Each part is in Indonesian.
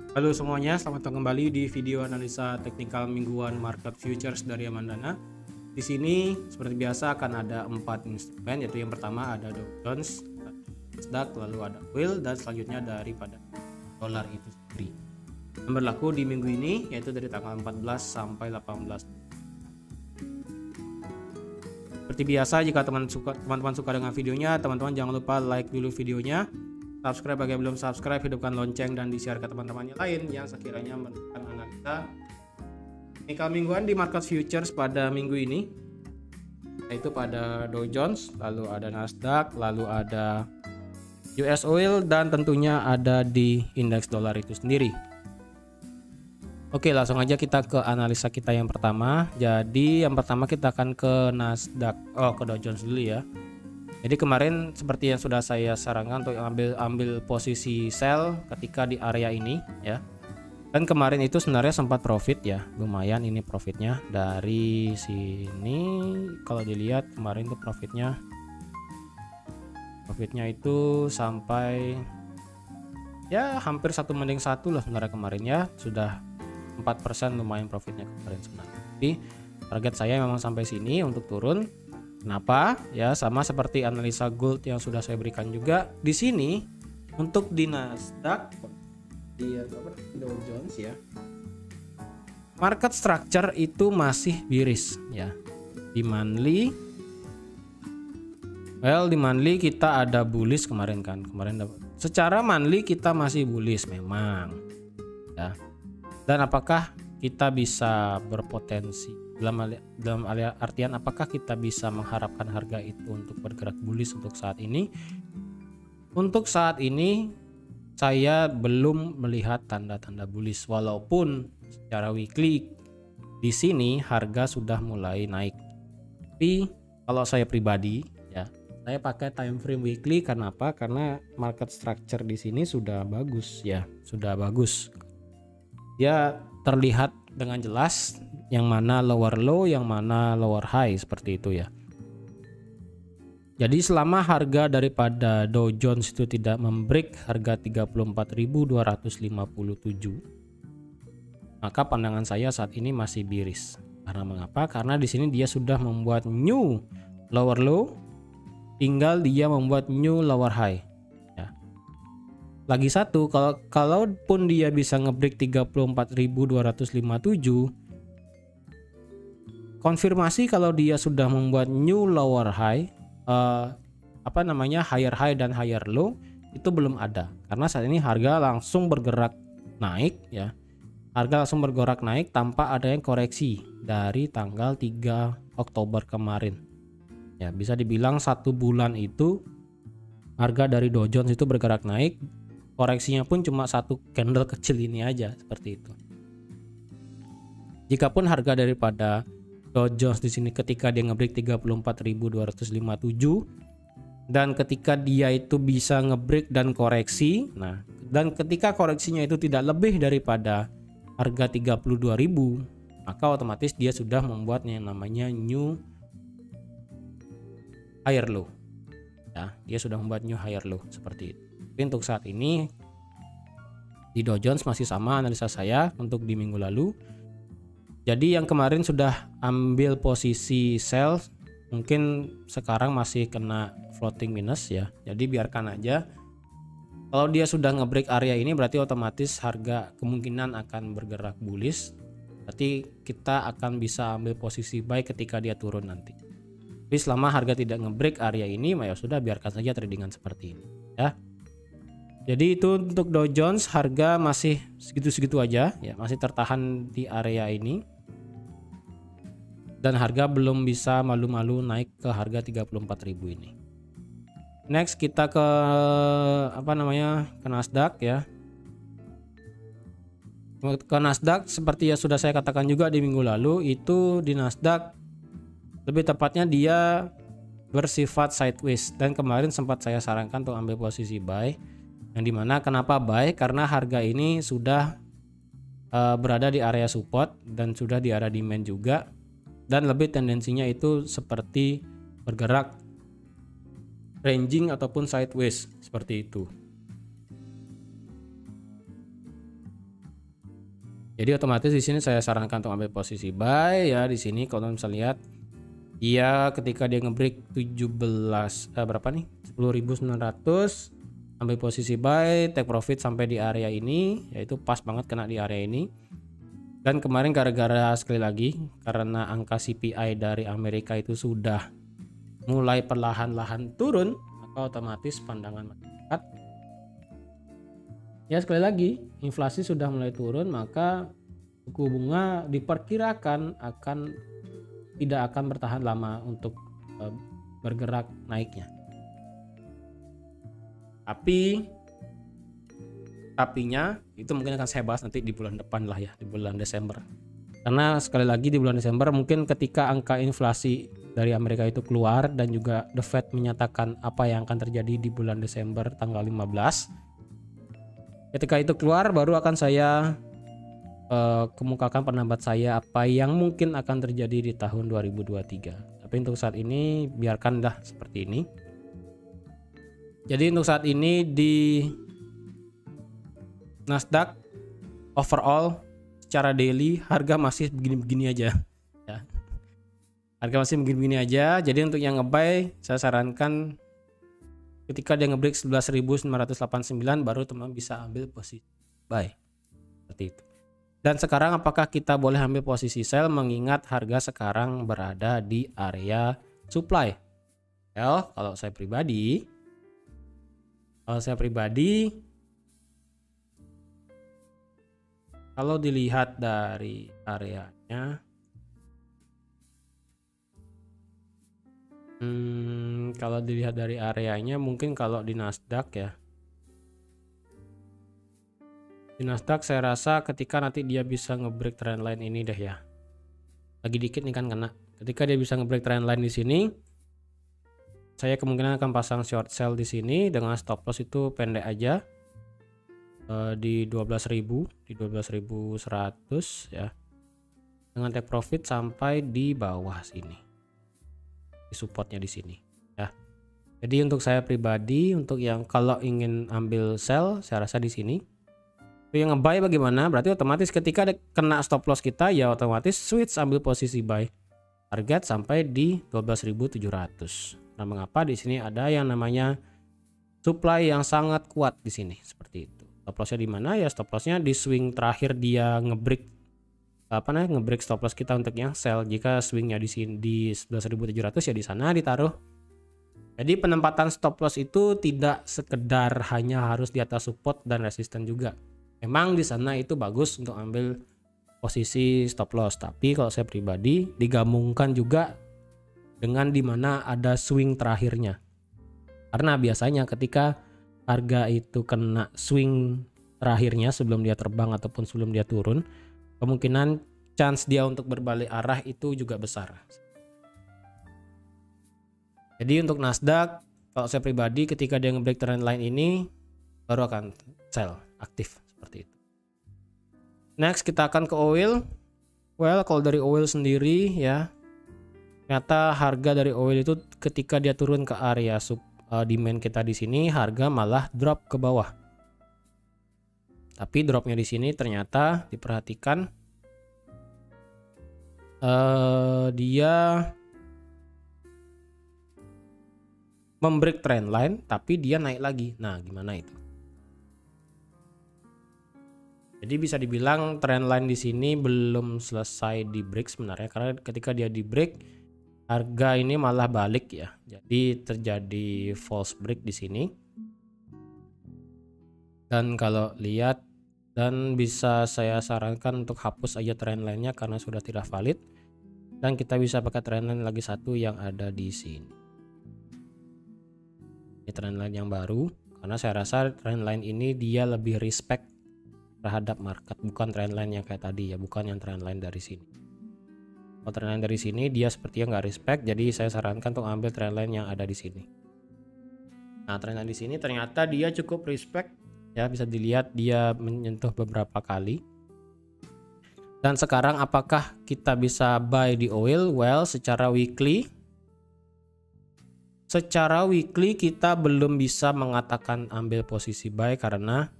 Halo semuanya, selamat datang kembali di video analisa teknikal mingguan market futures dari Amandana. Di sini seperti biasa akan ada 4 instrumen, yaitu yang pertama ada Dow Jones, Nasdaq, lalu ada oil, dan selanjutnya daripada dolar itu sendiri. Yang berlaku di minggu ini yaitu dari tanggal 14 sampai 18. Seperti biasa, jika teman-teman suka dengan videonya, teman-teman jangan lupa like dulu videonya, subscribe bagi yang belum subscribe, hidupkan lonceng dan di-share ke teman-teman yang lain yang sekiranya menemukan analisa teknikal mingguan di market futures pada minggu ini, yaitu pada Dow Jones, lalu ada Nasdaq, lalu ada US Oil, dan tentunya ada di indeks dolar itu sendiri. Oke, langsung aja kita ke analisa kita yang pertama. Jadi yang pertama kita akan ke Nasdaq, ke Dow Jones dulu ya. Jadi kemarin seperti yang sudah saya sarankan untuk ambil posisi sell ketika di area ini ya. Dan kemarin itu sebenarnya sempat profit ya, lumayan ini profitnya dari sini. Kalau dilihat kemarin itu profitnya itu sampai ya hampir 1/1 lah sebenarnya kemarin ya, sudah 4%, lumayan profitnya kemarin sebenarnya. Jadi target saya memang sampai sini untuk turun. Kenapa? Ya sama seperti analisa gold yang sudah saya berikan juga di sini. Untuk di Nasdaq, di Dow Jones ya, market structure itu masih bearish ya. Di monthly, di monthly kita ada bullish kemarin kan. Secara monthly kita masih bullish memang ya. Dan apakah kita bisa berpotensi dalam artian apakah kita bisa mengharapkan harga itu untuk bergerak bullish untuk saat ini? Untuk saat ini saya belum melihat tanda-tanda bullish, walaupun secara weekly di sini harga sudah mulai naik. Tapi kalau saya pribadi ya, saya pakai time frame weekly. Karena apa? Karena market structure di sini sudah bagus ya, sudah bagus. Ya terlihat dengan jelas yang mana lower low, yang mana lower high, seperti itu ya. Jadi selama harga daripada Dow Jones itu tidak membreak harga 34.257, maka pandangan saya saat ini masih bearish. Karena mengapa? Karena di sini dia sudah membuat new lower low, tinggal dia membuat new lower high. Lagi satu, kalaupun dia bisa ngebreak 34.257, konfirmasi kalau dia sudah membuat new lower high, higher high dan higher low itu belum ada. Karena saat ini harga langsung bergerak naik ya. Harga langsung bergerak naik tanpa adanya koreksi dari tanggal 3 Oktober kemarin. Ya, bisa dibilang 1 bulan itu harga dari Dow Jones itu bergerak naik. Koreksinya pun cuma 1 candle kecil ini aja, seperti itu. Jikapun harga daripada Dow Jones di sini ketika dia ngebreak 34.257 dan ketika dia itu bisa ngebreak dan koreksi, dan ketika koreksinya itu tidak lebih daripada harga 32.000, maka otomatis dia sudah membuat yang namanya new higher low. Ya, dia sudah membuat new higher low seperti itu. Tapi untuk saat ini di Dow Jones masih sama analisa saya untuk di minggu lalu. Jadi yang kemarin sudah ambil posisi sell, mungkin sekarang masih kena floating minus ya. Jadi biarkan aja. Kalau dia sudah ngebreak area ini berarti otomatis harga kemungkinan akan bergerak bullish. Berarti kita akan bisa ambil posisi buy ketika dia turun nanti. Tapi selama harga tidak ngebreak area ini, ya sudah biarkan saja tradingan seperti ini ya. Jadi itu untuk Dow Jones, harga masih segitu-segitu aja ya, masih tertahan di area ini. Dan harga belum bisa malu-malu naik ke harga 34.000 ini. Next kita ke ke Nasdaq ya. Ke Nasdaq seperti yang sudah saya katakan juga di minggu lalu, itu di Nasdaq lebih tepatnya dia bersifat sideways, dan kemarin sempat saya sarankan untuk ambil posisi buy. Yang dimana kenapa buy? Karena harga ini sudah berada di area support dan sudah di area demand juga, dan lebih tendensinya itu seperti bergerak ranging ataupun sideways seperti itu. Jadi otomatis di sini saya sarankan untuk ambil posisi buy ya. Di sini kalau bisa lihat dia ketika dia ngebreak 17 berapa nih? 10.900, ambil posisi buy, take profit sampai di area ini, yaitu pas banget kena di area ini. Dan kemarin gara-gara sekali lagi karena angka CPI dari Amerika itu sudah mulai perlahan-lahan turun, maka otomatis pandangan masyarakat ya sekali lagi inflasi sudah mulai turun, maka suku bunga diperkirakan tidak akan bertahan lama untuk bergerak naiknya. Tapinya itu mungkin akan saya bahas nanti di bulan depan lah ya, di bulan Desember. Karena sekali lagi di bulan Desember mungkin ketika angka inflasi dari Amerika itu keluar dan juga The Fed menyatakan apa yang akan terjadi di bulan Desember tanggal 15. Ketika itu keluar baru akan saya kemukakan pendapat saya apa yang mungkin akan terjadi di tahun 2023. Tapi untuk saat ini biarkanlah seperti ini. Jadi untuk saat ini di Nasdaq overall secara daily harga masih begini-begini aja ya. Harga masih begini-begini aja. Jadi untuk yang nge-buy saya sarankan ketika dia nge-break 11.989 baru teman bisa ambil posisi buy. Seperti itu. Dan sekarang apakah kita boleh ambil posisi sell mengingat harga sekarang berada di area supply? Well, kalau saya pribadi kalau dilihat dari areanya, mungkin kalau di Nasdaq ya, di Nasdaq saya rasa ketika nanti dia bisa ngebreak trendline ini deh ya, lagi dikit nih kan kena. Ketika dia bisa ngebreak trendline di sini, saya kemungkinan akan pasang short sell di sini dengan stop loss itu pendek aja. Di 12.000, di 12.100 ya, dengan take profit sampai di bawah sini, di supportnya di sini ya. Jadi untuk saya pribadi, untuk yang kalau ingin ambil sell saya rasa di sini. Untuk yang nge-buy bagaimana? Berarti otomatis ketika kena stop loss kita ya otomatis switch ambil posisi buy, target sampai di 12.700. Nah mengapa di sini ada yang namanya supply yang sangat kuat di sini seperti itu. Stop lossnya di mana ya? Stop lossnya di swing terakhir dia ngebreak stop loss kita untuk yang sell. Jika swingnya di sini di 11.700 ya di sana ditaruh. Jadi penempatan stop loss itu tidak sekedar hanya harus di atas support dan resisten juga. Memang di sana itu bagus untuk ambil posisi stop loss, tapi kalau saya pribadi digabungkan juga dengan di mana ada swing terakhirnya. Karena biasanya ketika harga itu kena swing terakhirnya sebelum dia terbang ataupun sebelum dia turun, kemungkinan chance dia untuk berbalik arah itu juga besar. Jadi untuk Nasdaq, kalau saya pribadi ketika dia nge-break trendline ini baru akan sell aktif seperti itu. Next kita akan ke oil. Well, kalau dari oil sendiri ya, ternyata harga dari oil itu ketika dia turun ke area demand kita di sini, harga malah drop ke bawah. Tapi dropnya di sini ternyata diperhatikan dia membreak trendline tapi dia naik lagi. Nah gimana itu? Jadi bisa dibilang trendline di sini belum selesai di break sebenarnya, karena ketika dia di break harga ini malah balik ya. Jadi terjadi false break di sini. Dan kalau lihat, dan bisa saya sarankan untuk hapus aja trendline-nya karena sudah tidak valid. Dan kita bisa pakai trendline lagi satu yang ada di sini. Ini trendline yang baru, karena saya rasa trendline ini dia lebih respect terhadap market, bukan trendline yang kayak tadi ya, bukan yang trendline dari sini. Kalau trendline dari sini dia sepertinya nggak respect, jadi saya sarankan untuk ambil trendline yang ada di sini. Nah trendline di sini ternyata dia cukup respect ya, bisa dilihat dia menyentuh beberapa kali. Dan sekarang apakah kita bisa buy di oil? Well, secara weekly kita belum bisa mengatakan ambil posisi buy karena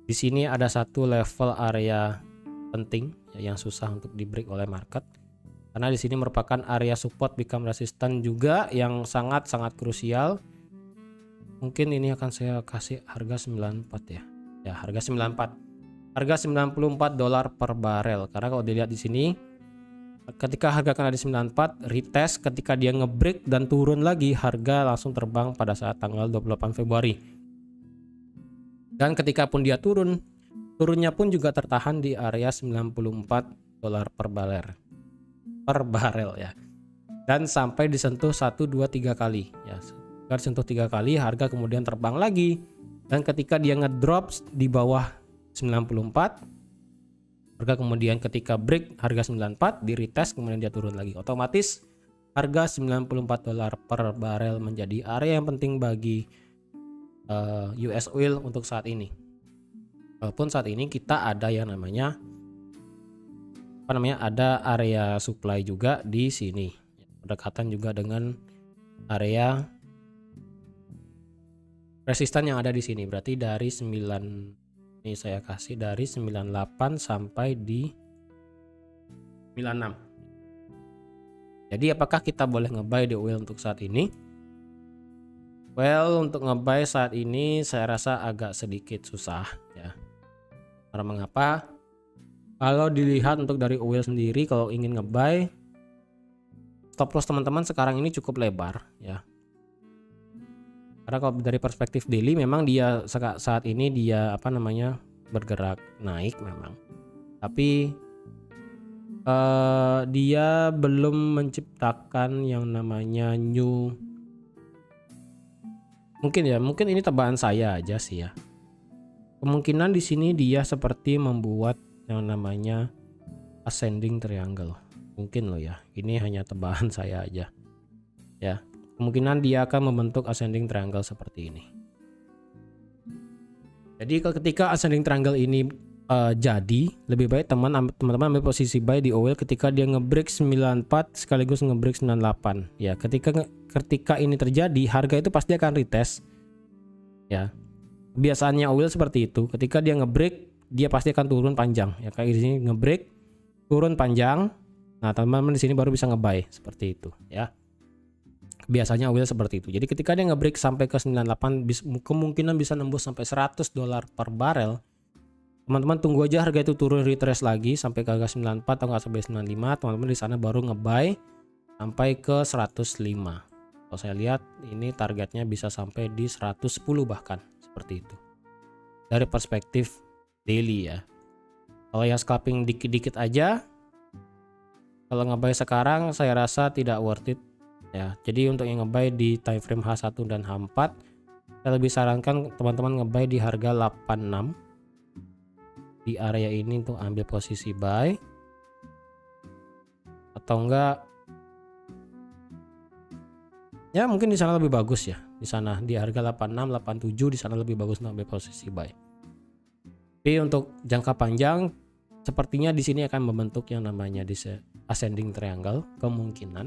di sini ada satu level area penting ya, yang susah untuk di break oleh market. Karena di sini merupakan area support become resistance juga yang sangat-sangat krusial. Mungkin ini akan saya kasih harga 94 ya. Ya, harga 94. Harga 94 dolar per barel. Karena kalau dilihat di sini ketika harga kena di 94 retest, ketika dia ngebreak dan turun lagi, harga langsung terbang pada saat tanggal 28 Februari. Dan ketika pun dia turunnya pun juga tertahan di area 94 dolar per barel ya, dan sampai disentuh 1 2 3 kali ya. Disentuh 3 kali, harga kemudian terbang lagi, dan ketika dia ngedrop di bawah 94, harga kemudian ketika break harga 94 di retest, kemudian dia turun lagi, otomatis harga 94 dolar per barel menjadi area yang penting bagi US oil untuk saat ini. Walaupun saat ini kita ada yang namanya ada area supply juga di sini, berdekatan juga dengan area resistan yang ada di sini. Berarti dari 9, ini saya kasih dari 98 sampai di 96. Jadi apakah kita boleh ngebuy di oil untuk saat ini? Well, untuk ngebuy saat ini saya rasa agak sedikit susah ya. Karena mengapa? Kalau dilihat untuk dari oil sendiri, kalau ingin ngebuy, stop loss teman-teman sekarang ini cukup lebar ya. Karena kalau dari perspektif daily memang dia saat ini dia bergerak naik memang. Tapi dia belum menciptakan yang namanya new. Mungkin ini tebakan saya aja sih ya. Kemungkinan di sini dia seperti membuat yang namanya ascending triangle. Mungkin loh ya. Ini hanya tebakan saya aja. Ya, kemungkinan dia akan membentuk ascending triangle seperti ini. Jadi ketika ascending triangle ini jadi, lebih baik teman-teman ambil posisi buy di oil ketika dia ngebreak 94 sekaligus ngebreak 98. Ya, ketika ini terjadi, harga itu pasti akan retest. Ya. Biasanya oil seperti itu. Ketika dia ngebreak, dia pasti akan turun panjang. Ya, kayak di sini ngebreak, turun panjang. Nah, teman-teman di sini baru bisa ngebuy seperti itu, ya. Biasanya oil seperti itu. Jadi ketika dia ngebreak sampai ke 98, kemungkinan bisa nembus sampai 100 dolar per barel. Teman-teman tunggu aja harga itu turun retrace lagi sampai ke harga 94 atau nggak sampai 95. Teman-teman di sana baru ngebuy sampai ke 105. Kalau saya lihat ini targetnya bisa sampai di 110 bahkan seperti itu. Dari perspektif daily ya. Kalau yang scalping dikit-dikit aja, kalau ngebuy sekarang saya rasa tidak worth it ya. Jadi untuk yang ngebuy di time frame H1 dan H4, saya lebih sarankan teman-teman ngebuy di harga 86 di area ini untuk ambil posisi buy, atau enggak ya mungkin di sana lebih bagus ya. Di sana di harga 86 87 di sana lebih bagus untuk ambil posisi buy. Tapi untuk jangka panjang sepertinya di sini akan membentuk yang namanya ascending triangle kemungkinan.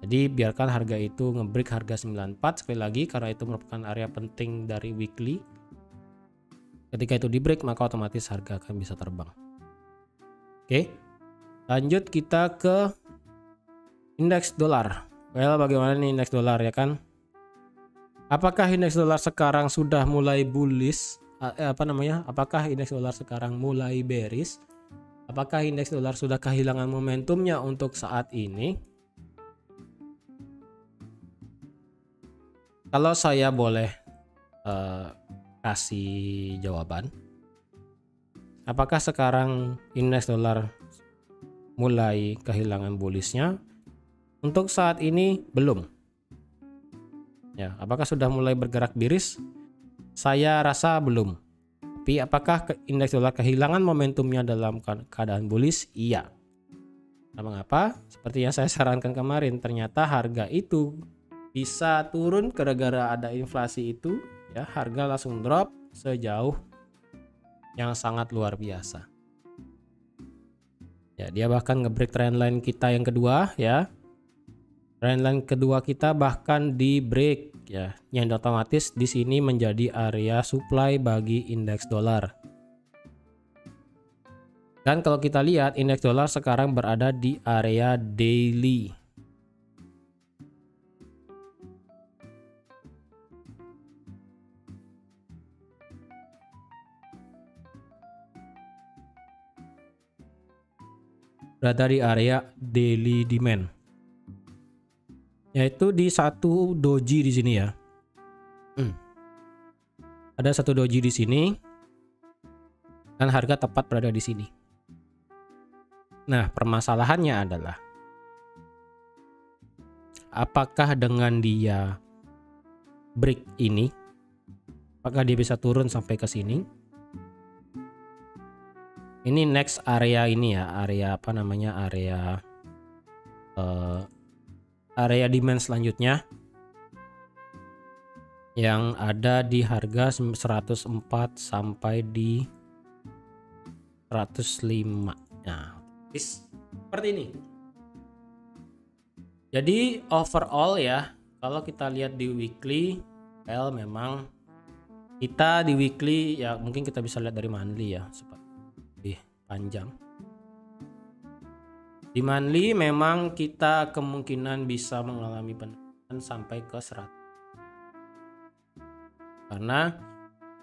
Jadi biarkan harga itu ngebreak harga 94 sekali lagi karena itu merupakan area penting dari weekly. Ketika itu di break maka otomatis harga akan bisa terbang. Oke. Lanjut kita ke indeks dolar. Well, bagaimana nih indeks dolar ya kan? Apakah indeks dolar sekarang sudah mulai bullish? Apakah indeks dolar sekarang mulai bearish? Apakah indeks dolar sudah kehilangan momentumnya untuk saat ini? Kalau saya boleh kasih jawaban, apakah sekarang indeks dolar mulai kehilangan bullishnya? Untuk saat ini belum. Ya, apakah sudah mulai bergerak bearish? Saya rasa belum. Tapi apakah indeks dolar kehilangan momentumnya dalam keadaan bullish? Iya. Nah, mengapa? Seperti yang saya sarankan kemarin, ternyata harga itu bisa turun gara-gara ada inflasi itu, ya, harga langsung drop sejauh yang sangat luar biasa. Ya, dia bahkan ngebreak trendline kita yang kedua, ya. Trendline kedua kita bahkan di break, ya, yang otomatis di sini menjadi area supply bagi indeks dolar. Dan kalau kita lihat indeks dolar sekarang berada di area daily. Berada di area daily demand. Yaitu di 1 doji di sini ya. Ada 1 doji di sini dan harga tepat berada di sini. Nah, permasalahannya adalah apakah dengan dia break ini, apakah dia bisa turun sampai ke sini? Ini next area ini ya, area apa namanya, area demand selanjutnya yang ada di harga 104 sampai di 105. Nah, seperti ini. Jadi overall ya, kalau kita lihat di weekly, memang kita di weekly ya, mungkin kita bisa lihat dari monthly ya, lebih panjang. Di monthly memang kita kemungkinan bisa mengalami penurunan sampai ke 100. Karena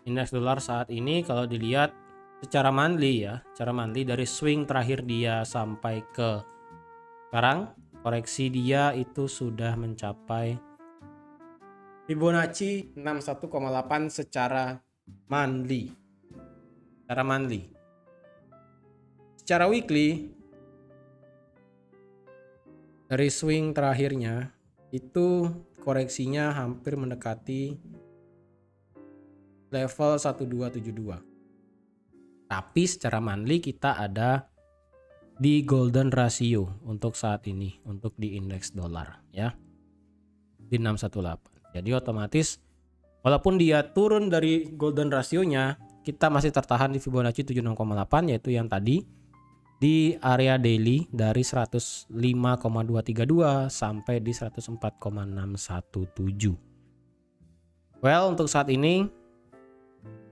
indeks dolar saat ini kalau dilihat secara monthly ya, secara monthly dari swing terakhir dia sampai ke sekarang, koreksi dia itu sudah mencapai Fibonacci 61,8 secara monthly. Secara weekly dari swing terakhirnya itu koreksinya hampir mendekati level 1272. Tapi secara monthly kita ada di golden ratio untuk saat ini, untuk di indeks dolar ya, di 618. Jadi otomatis walaupun dia turun dari golden rasionya, kita masih tertahan di Fibonacci 76,8, yaitu yang tadi di area daily dari 105,232 sampai di 104,617. Well, untuk saat ini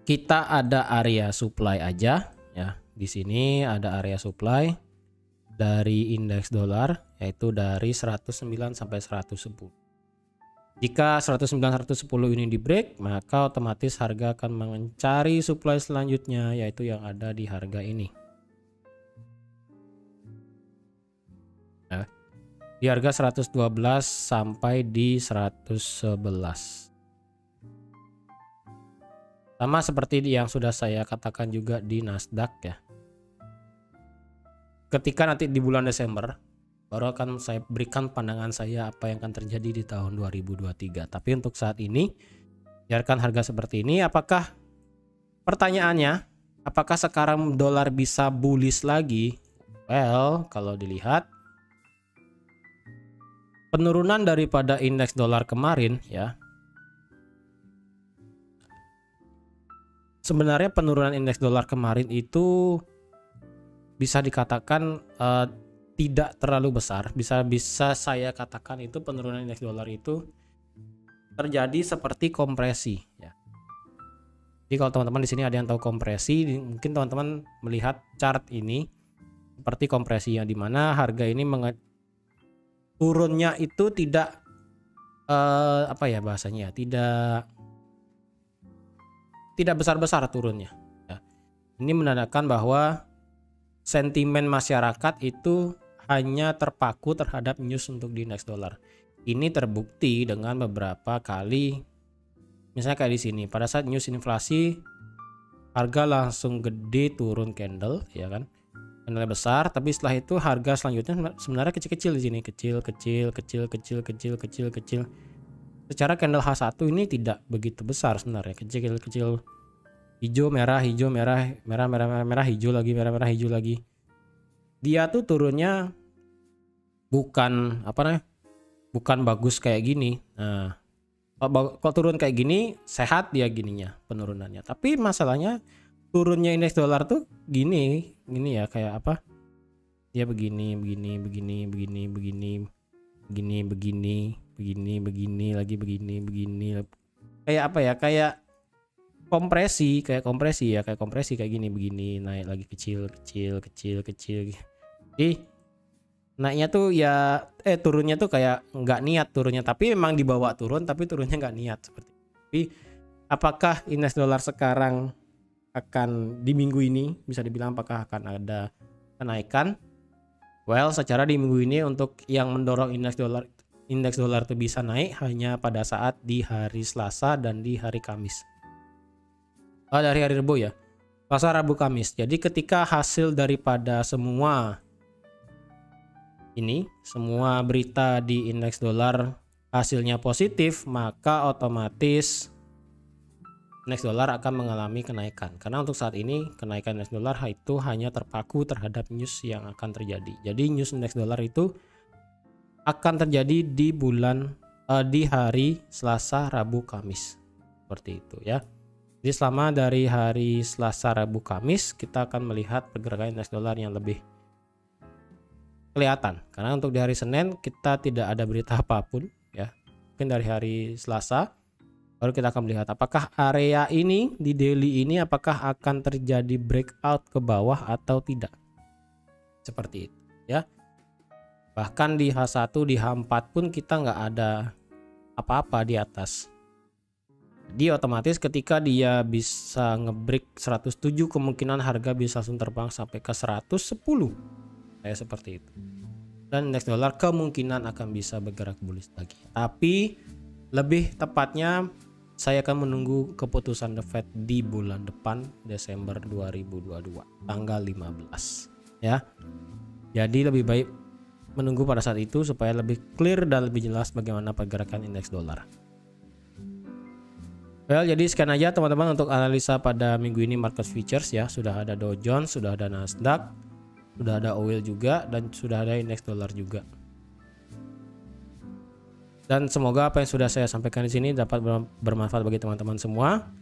kita ada area supply aja ya. Di sini ada area supply dari indeks dolar, yaitu dari 109 sampai 110. Jika 109-110 ini di break, maka otomatis harga akan mencari supply selanjutnya, yaitu yang ada di harga ini. Nah, di harga 112 sampai di 111. Sama seperti yang sudah saya katakan juga di Nasdaq ya. Ketika nanti di bulan Desember baru akan saya berikan pandangan saya apa yang akan terjadi di tahun 2023. Tapi untuk saat ini biarkan harga seperti ini. Apakah, pertanyaannya, apakah sekarang dolar bisa bullish lagi? Well, kalau dilihat penurunan daripada indeks dolar kemarin ya, sebenarnya penurunan indeks dolar kemarin itu bisa dikatakan tidak terlalu besar. Bisa saya katakan itu penurunan indeks dolar itu terjadi seperti kompresi ya. Jadi kalau teman-teman di sini ada yang tahu kompresi, mungkin teman-teman melihat chart ini seperti kompresi, yang dimana harga ini turunnya itu tidak apa ya bahasanya, tidak besar-besar turunnya ya. Ini menandakan bahwa sentimen masyarakat itu hanya terpaku terhadap news untuk di indeks dolar. Ini terbukti dengan beberapa kali, misalnya kayak di sini pada saat news inflasi harga langsung gede turun candle ya kan, candle besar, tapi setelah itu harga selanjutnya sebenarnya kecil-kecil di sini, kecil. Secara candle H1 ini tidak begitu besar sebenarnya, kecil-kecil, hijau merah hijau merah hijau lagi, merah hijau lagi. Dia tuh turunnya bukan bukan bagus kayak gini. Nah, kalau turun kayak gini sehat dia gininya penurunannya. Tapi masalahnya turunnya indeks dolar tuh gini ya, kayak apa? Dia begini lagi begini. Kayak apa ya? Kayak kayak kompresi kayak gini begini, naik lagi kecil. Jadi naiknya tuh ya turunnya tuh kayak nggak niat turunnya, tapi memang dibawa turun tapi turunnya nggak niat seperti itu. Tapi apakah indeks dolar sekarang akan di minggu ini bisa dibilang apakah akan ada kenaikan? Well, secara di minggu ini untuk yang mendorong indeks dolar itu bisa naik hanya pada saat di hari Selasa dan di hari Kamis. Dari hari Rabu ya. Selasa, Rabu, Kamis. Jadi ketika hasil daripada semua berita di indeks dolar hasilnya positif, maka otomatis indeks dolar akan mengalami kenaikan. Karena untuk saat ini kenaikan indeks dolar itu hanya terpaku terhadap news yang akan terjadi. Jadi news indeks dolar itu akan terjadi di hari Selasa, Rabu, Kamis. Seperti itu ya. Jadi selama dari hari Selasa, Rabu, Kamis kita akan melihat pergerakan indeks dolar yang lebih kelihatan. Karena untuk di hari Senin kita tidak ada berita apapun ya. Mungkin dari hari Selasa baru kita akan melihat apakah area ini di daily ini apakah akan terjadi breakout ke bawah atau tidak. Seperti itu ya. Bahkan di H1 di H4 pun kita nggak ada apa-apa di atas. Jadi otomatis ketika dia bisa ngebreak 107 kemungkinan harga bisa langsung terbang sampai ke 110 kayak seperti itu. Dan indeks dolar kemungkinan akan bisa bergerak bullish lagi. Tapi lebih tepatnya saya akan menunggu keputusan The Fed di bulan depan Desember 2022 tanggal 15 ya. Jadi lebih baik menunggu pada saat itu supaya lebih clear dan lebih jelas bagaimana pergerakan indeks dolar. Well, jadi sekian aja teman-teman untuk analisa pada minggu ini market futures ya. Sudah ada Dow Jones, sudah ada Nasdaq, sudah ada oil juga, dan sudah ada indeks dolar juga. Dan semoga apa yang sudah saya sampaikan di sini dapat bermanfaat bagi teman-teman semua.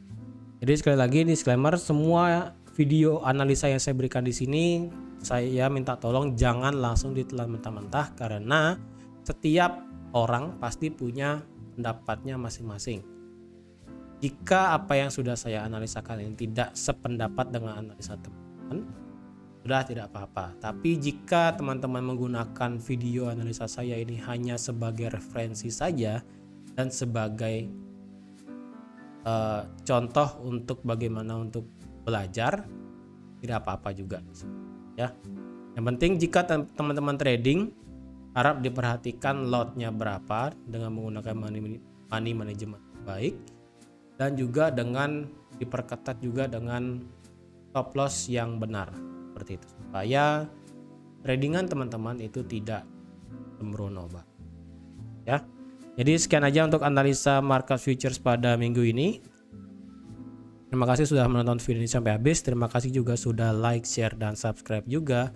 Jadi sekali lagi disclaimer, semua video analisa yang saya berikan di sini saya minta tolong jangan langsung ditelan mentah-mentah karena setiap orang pasti punya pendapatnya masing-masing. Jika apa yang sudah saya analisakan ini tidak sependapat dengan analisa teman-teman, sudah tidak apa-apa. Tapi jika teman-teman menggunakan video analisa saya ini hanya sebagai referensi saja dan sebagai contoh untuk bagaimana untuk belajar, tidak apa-apa juga ya. Yang penting jika teman-teman trading harap diperhatikan lotnya berapa dengan menggunakan money management baik, dan juga dengan diperketat juga dengan stop loss yang benar seperti itu supaya tradingan teman-teman itu tidak sembrono ya. Jadi sekian aja untuk analisa market futures pada minggu ini. Terima kasih sudah menonton video ini sampai habis. Terima kasih juga sudah like, share, dan subscribe juga.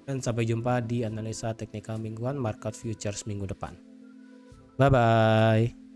Dan sampai jumpa di analisa teknikal mingguan market futures minggu depan. Bye bye.